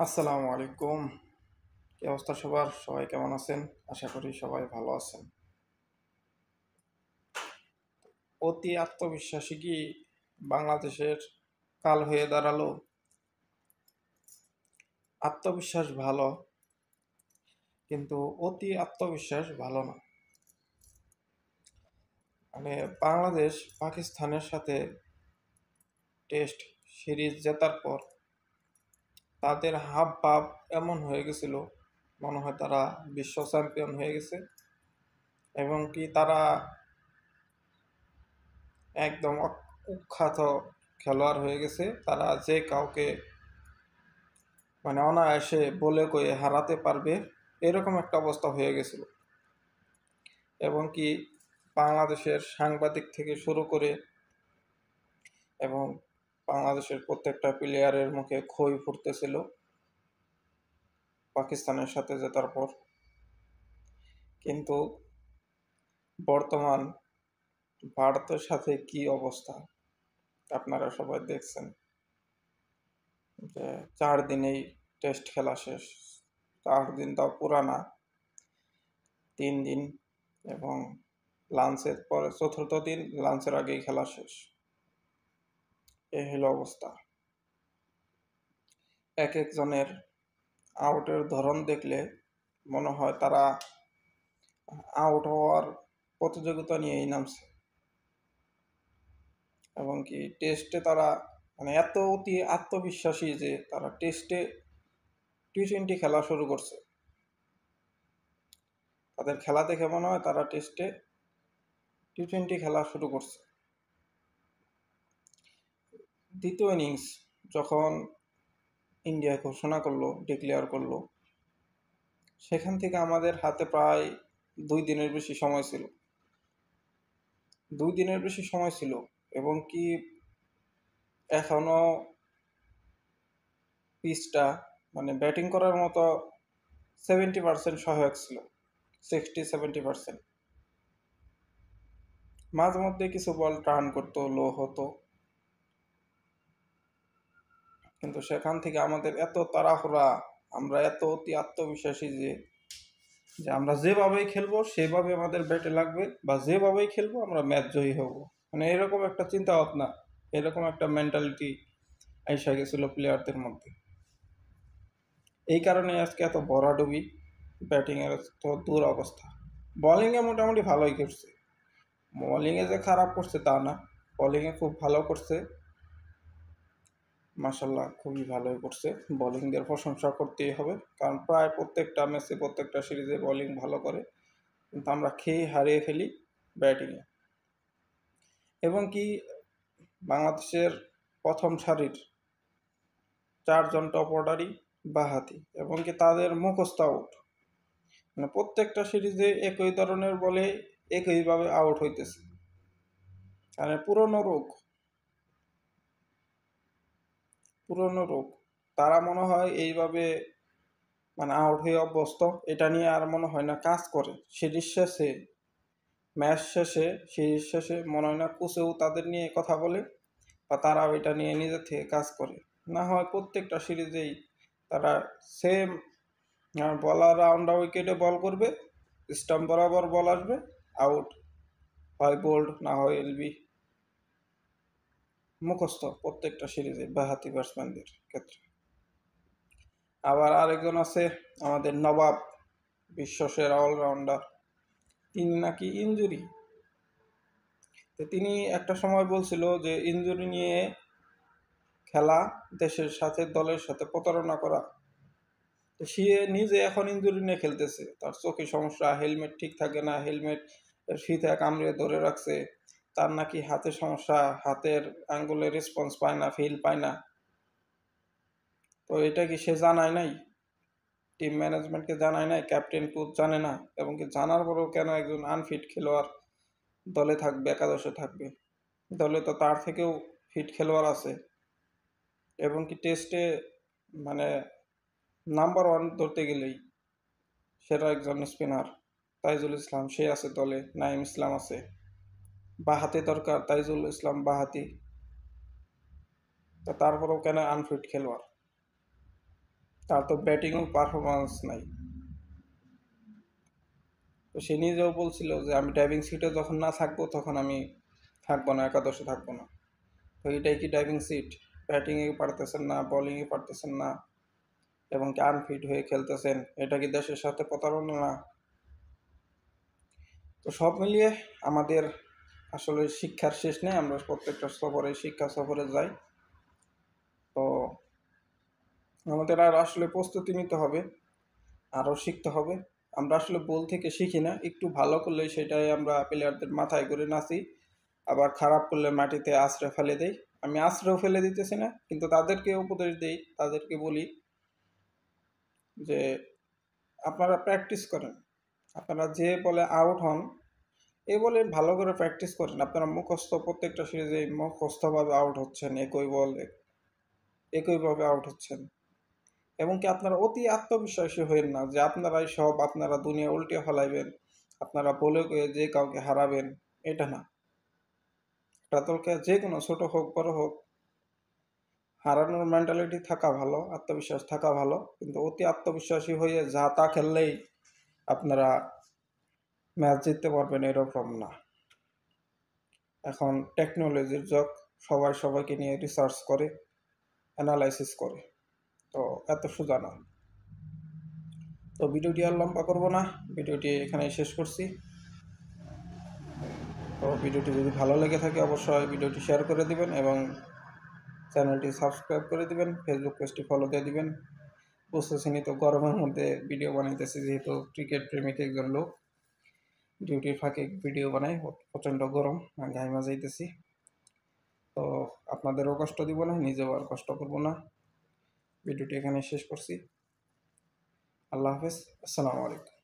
আসসালামু আলাইকুম। কি অবস্থা সবার? সবাই কেমন আছেন? আশা করি সবাই ভালো আছেন। অতি আত্মবিশ্বাসী কি বাংলাদেশের কাল হয়ে দাঁড়ালো? আত্মবিশ্বাস ভালো, কিন্তু অতি আত্মবিশ্বাস ভালো না। মানে বাংলাদেশ পাকিস্তানের সাথে টেস্ট সিরিজ জেতার পর তাদের হাব ভাব এমন হয়ে গেছিল, মনে হয় তারা বিশ্ব চ্যাম্পিয়ন হয়ে গেছে এবং কি তারা একদম কুখ্যাত খেলোয়াড় হয়ে গেছে। তারা যে কাউকে মানে অনায়াসে বলে কয়ে হারাতে পারবে, এরকম একটা অবস্থা হয়ে গেছিল। এবং কি বাংলাদেশের সাংবাদিক থেকে শুরু করে এবং বাংলাদেশের প্রত্যেকটা প্লেয়ারের মুখে খই ফুটতেছিল পাকিস্তানের সাথে জেতার পর। কিন্তু বর্তমান ভারতের সাথে কি অবস্থা আপনারা সবাই দেখছেন, যে 4 দিনেই টেস্ট খেলা শেষ। 4 দিন তাও পুরানা, 3 দিন এবং লাঞ্চের পরে চতুর্থ দিন, লাঞ্চের আগেই খেলা শেষ। এই হলো অবস্থা। এক একজনের আউটের ধরন দেখলে মনে হয় তারা আউট হওয়ার প্রতিযোগিতা নিয়েই নামছে। এবং কি টেস্টে তারা মানে এত অতি আত্মবিশ্বাসী যে তারা টেস্টে টি-20 খেলা শুরু করছে। তাদের খেলা দেখে মনে হয় তারা টেস্টে টি-20 খেলা শুরু করছে। দ্বিতীয় ইনিংস যখন ইন্ডিয়া ঘোষণা করলো, ডিক্লেয়ার করলো, সেখান থেকে আমাদের হাতে প্রায় 2 দিনের বেশি সময় ছিল। 2 দিনের বেশি সময় ছিল এবং কি এখনো পিচটা মানে ব্যাটিং করার মতো 70% সহায়ক ছিল, 60-70%। মাঝে মধ্যে কিছু বল টার্ন করতো, লো হতো, কিন্তু সেখান থেকে আমাদের এত তাড়াহুড়া, আমরা এত অতি আত্মবিশ্বাসী যে যে আমরা যেভাবেই খেলবো সেভাবে আমাদের ব্যাটে লাগবে, বা যেভাবেই খেলবো আমরা ম্যাচ জয়ী হব। মানে এরকম একটা চিন্তা ভাবনা, এরকম একটা মেন্টালিটি আইসা গেছিল প্লেয়ারদের মধ্যে। এই কারণে আজকে এত ভরাডুবি, ব্যাটিংয়ের তো দূর অবস্থা। বোলিংয়ে মোটামুটি ভালোই করছে, বোলিংয়ে যে খারাপ করছে তা না, বোলিংয়ে খুব ভালো করছে, মাশাল্লাহ খুবই ভালোই করছে। বোলিংদের প্রশংসা করতেই হবে, কারণ প্রায় প্রত্যেকটা ম্যাচে প্রত্যেকটা সিরিজে বোলিং ভালো করে, কিন্তু আমরা খেয়ে হারিয়ে ফেলি ব্যাটিংয়ে। এবং কি বাংলাদেশের প্রথম সারির 4জন টপ অর্ডারই বাঁহাতি, এবং কি তাদের মুখস্থ আউট, মানে প্রত্যেকটা সিরিজে একই ধরনের বলে একইভাবে আউট হইতেছে। মানে পুরনো রোগ তারা মনে হয় এইভাবে মানে আউট হয়ে অভ্যস্ত। এটা নিয়ে আর মনে হয় না কাজ করে। সিরিজ শেষে মনে হয় না কোচেও তাদের নিয়ে কথা বলে, বা তারাও এটা নিয়ে নিজের থেকে কাজ করে। না হয় প্রত্যেকটা সিরিজেই তারা সেম বলার রাউন্ডা উইকেটে বল করবে, স্টাম্প বরাবর বল আসবে, আউট, হয় বোল্ড না হয় এলবি। মুখস্থ প্রত্যেকটা সিরিজে বাঁহাতি ব্যাটসম্যানদের ক্ষেত্রে। আবার আরেকজন আছে আমাদের নবাব, বিশ্বসেরা অলরাউন্ডার, তিনি নাকি ইনজুরি। তো তিনি একটা সময় বলছিল যে ইনজুরি নিয়ে খেলা, দেশের সাথে দলের সাথে প্রতারণা করা। তো সে নিজে এখন ইনজুরি নিয়ে খেলতেছে, তার চোখে সমস্যা, হেলমেট ঠিক থাকে না, হেলমেট ফিতে কামড়ে ধরে রাখছে, তার নাকি হাতে সমস্যা, হাতের আঙ্গুলে রেসপন্স পায় না, ফিল পায় না। তো এটা কি সে জানায় নাই? টিম ম্যানেজমেন্টকে জানায় নাই? ক্যাপ্টেন কোচ জানে না? এবং কি জানার পরেও কেন একজন আনফিট খেলোয়াড় দলে থাকবে, একাদশে থাকবে? দলে তো তার থেকেও ফিট খেলোয়াড় আছে। এবং কি টেস্টে মানে নাম্বার 1 ধরতে গেলেই সেরা একজন স্পিনার তাইজুল ইসলাম, সে আছে দলে, নাইম ইসলাম আছে। বাঁহাতি দরকার, তাইজুল ইসলাম বাঁহাতি, তা তারপরেও কেন আনফিট খেলোয়াড়? তার তো ব্যাটিংও পারফরমেন্স নাই। তো সে নিজেও বলছিল যে আমি ড্রাইভিং সিটে যখন না থাকবো তখন আমি থাকবো না, একাদশে থাকবো না। তো এটাই কি ড্রাইভিং সিট? ব্যাটিংয়ে পারতেছেন না, বোলিংয়ে পারতেছেন না, এবং কি আনফিট হয়ে খেলতেছেন, এটা কি দেশের সাথে প্রতারণা না? তো সব মিলিয়ে আমাদের আসলে শিক্ষার শেষ নেই। আমরা প্রত্যেকটা সফরে, শিক্ষা সফরে যাই। তো আমাদের আর আসলে প্রস্তুতি নিতে হবে, আরও শিখতে হবে। আমরা আসলে বল থেকে শিখি না, একটু ভালো করলে সেটাই আমরা প্লেয়ারদের মাথায় করে নাচি, আবার খারাপ করলে মাটিতে আছড়ে ফেলে দেই। আমি আছড়েও ফেলে দিতেছি না, কিন্তু তাদেরকে উপদেশ দেই, তাদেরকে বলি যে আপনারা প্র্যাকটিস করেন, আপনারা যে বলে আউট হন এই বলে ভালো করে প্র্যাকটিস করেন। আপনারা মুখস্থ প্রত্যেকটা সিরিজে মুখস্থভাবে আউট হচ্ছেন, একই বলে একইভাবে আউট হচ্ছেন, এবং কি আপনারা অতি আত্মবিশ্বাসী হইেন না যে আপনারাই সব, আপনারা দুনিয়া উল্টে ফেলাইবেন, আপনারা বলে যে কাউকে হারাবেন, এটা না। একটা দলকে যে কোনো ছোট হোক বড় হোক, হারানোর মেন্টালিটি থাকা ভালো, আত্মবিশ্বাস থাকা ভালো, কিন্তু অতি আত্মবিশ্বাসী হয়ে যা তা খেললেই আপনারা ম্যাচ জিততে পারবেন এরকম না। এখন টেকনোলজির যুগ, সবাই সবাইকে নিয়ে রিসার্চ করে, অ্যানালাইসিস করে, তো এত সোজা না। তো ভিডিওটি আর লম্বা করবো না, ভিডিওটি এখানেই শেষ করছি। তো ভিডিওটি যদি ভালো লেগে থাকে অবশ্যই ভিডিওটি শেয়ার করে দিবেন এবং চ্যানেলটি সাবস্ক্রাইব করে দিবেন, ফেসবুক পেজটি ফলো দিয়ে দিবেন। বুঝতেছেনি তো গরমের মধ্যে ভিডিও বানাইতেছি, যেহেতু ক্রিকেট প্রেমিক একজন লোক, ডিউটির ফাঁকে ভিডিও বানাই, প্রচণ্ড গরম, ঘাইমা যাইতেছি। তো আপনাদেরও কষ্ট দিব না, নিজেও আর কষ্ট করবো না। ভিডিওটি এখানে শেষ করছি। আল্লাহ হাফেজ, আসসালামু আলাইকুম।